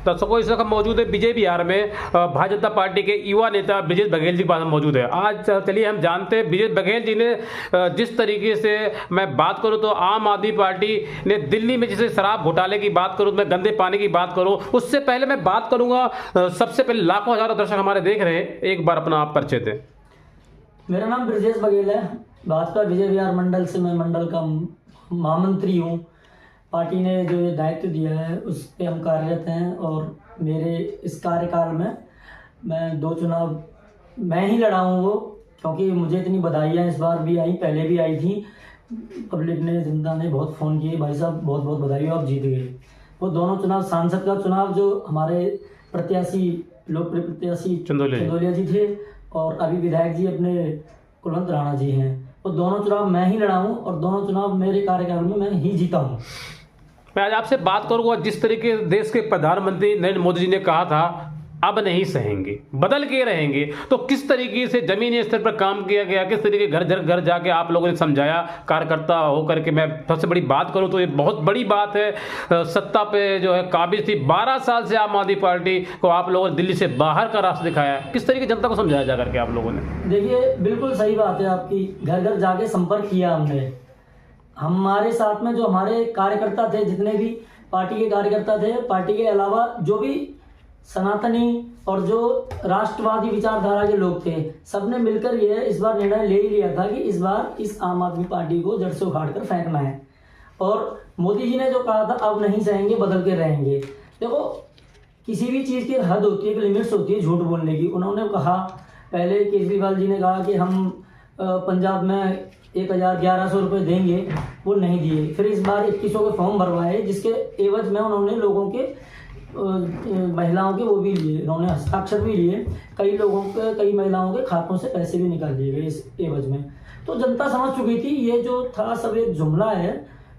दर्शकों, इस वक्त मौजूद है विजय विहार में भारतीय जनता पार्टी के युवा नेता ब्रिजेश बघेल जी के पास मौजूद है। आज चलिए हम जानते हैं ब्रिजेश बघेल जी ने जिस तरीके से मैं बात करूं तो आम आदमी पार्टी ने दिल्ली में जैसे शराब घोटाले की बात करूं, मैं गंदे पानी की बात करूं, उससे पहले मैं बात करूंगा सबसे पहले लाखों हजारों दर्शक हमारे देख रहे हैं, एक बार अपना आप परिचय दें। मेरा नाम ब्रिजेश बघेल है। भाजपा विजय विहार मंडल से मैं मंडल का महामंत्री हूँ। पार्टी ने जो ये दायित्व दिया है उस पे हम कार्यरत हैं और मेरे इस कार्यकाल में मैं 2 चुनाव मैं ही लड़ा हूँ वो, क्योंकि मुझे इतनी बधाइयाँ इस बार भी आई, पहले भी आई थी। पब्लिक ने, जनता ने बहुत फ़ोन किए, भाई साहब बहुत बहुत बधाई हो, आप जीत गए। वो दोनों चुनाव, सांसद का चुनाव जो हमारे प्रत्याशी, लोकप्रिय प्रत्याशी चंदोलिया जी थे और अभी विधायक जी अपने कुलवंत राणा जी हैं, वो दोनों चुनाव मैं ही लड़ा हूँ और दोनों चुनाव मेरे कार्यकाल में मैं ही जीता हूँ। मैं आज आपसे बात करूंगा, जिस तरीके देश के प्रधानमंत्री नरेंद्र मोदी जी ने कहा था अब नहीं सहेंगे, बदल के रहेंगे, तो किस तरीके से जमीनी स्तर पर काम किया गया, किस तरीके घर जाके आप लोगों ने समझाया कार्यकर्ता होकर के। मैं सबसे बड़ी बात करूं तो ये बहुत बड़ी बात है, सत्ता पे जो है काबिज थी 12 साल से आम आदमी पार्टी को आप लोगों ने दिल्ली से बाहर का रास्ता दिखाया, किस तरीके जनता को समझाया जा करके आप लोगों ने? देखिए, बिल्कुल सही बात है आपकी। घर जाके संपर्क किया हमने। हमारे साथ में जो हमारे कार्यकर्ता थे, जितने भी पार्टी के कार्यकर्ता थे, पार्टी के अलावा जो भी सनातनी और जो राष्ट्रवादी विचारधारा के लोग थे, सबने मिलकर ये इस बार निर्णय ले ही लिया था कि इस बार इस आम आदमी पार्टी को जड़ से उखाड़ कर फेंकना है। और मोदी जी ने जो कहा था अब नहीं सहेंगे, बदल के रहेंगे। देखो, किसी भी चीज़ की हद होती है, एक लिमिट्स होती है झूठ बोलने की। उन्होंने कहा, पहले केजरीवाल जी ने कहा कि हम पंजाब में 1100 रुपये देंगे, वो नहीं दिए। फिर इस बार 2100 के फॉर्म भरवाए, जिसके एवज में उन्होंने लोगों के, महिलाओं के वो भी लिए, उन्होंने हस्ताक्षर भी लिए। कई लोगों के, कई महिलाओं के खातों से पैसे भी निकाल दिए गए इस एवज में। तो जनता समझ चुकी थी ये जो था सब एक जुमला है।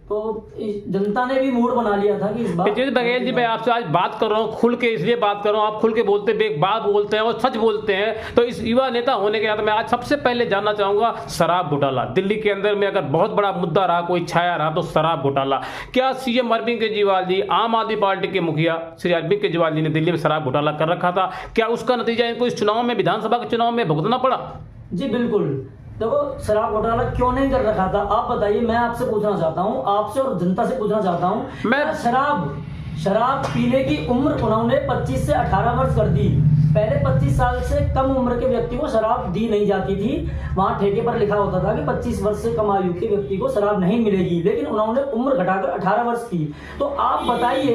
तो जनता ने भी मूड बना लिया था कि इस बार। ब्रिजेश बघेल जी, मैं आपसे आज बात कर रहा हूँ, खुल के इसलिए बात कर रहा हूँ, आप खुल के बोलते हैं, एक बात बोलते हैं और सच बोलते हैं। तो इस युवा नेता होने के नाते मैं आज सबसे पहले जानना चाहूंगा, शराब घोटाला दिल्ली के अंदर में अगर बहुत बड़ा मुद्दा रहा, कोई छाया रहा, तो शराब घोटाला। क्या सीएम अरविंद केजरीवाल जी, आम आदमी पार्टी के मुखिया श्री अरविंद केजरीवाल जी ने दिल्ली में शराब घोटाला कर रखा था, क्या उसका नतीजा इनको इस चुनाव में, विधानसभा के चुनाव में भुगतना पड़ा? जी बिल्कुल। देखो, शराब घोटाला क्यों नहीं कर रखा था आप बताइए। मैं आपसे पूछना चाहता हूँ, आपसे और जनता से पूछना चाहता हूँ। मैं शराब पीने की उम्र उन्होंने 25 से 18 वर्ष कर दी। पहले 25 साल से कम उम्र के व्यक्ति को शराब दी नहीं जाती थी। वहां ठेके पर लिखा होता था कि 25 वर्ष से कम आयु के व्यक्ति को शराब नहीं मिलेगी, लेकिन उन्होंने उम्र घटाकर 18 वर्ष की। तो आप बताइए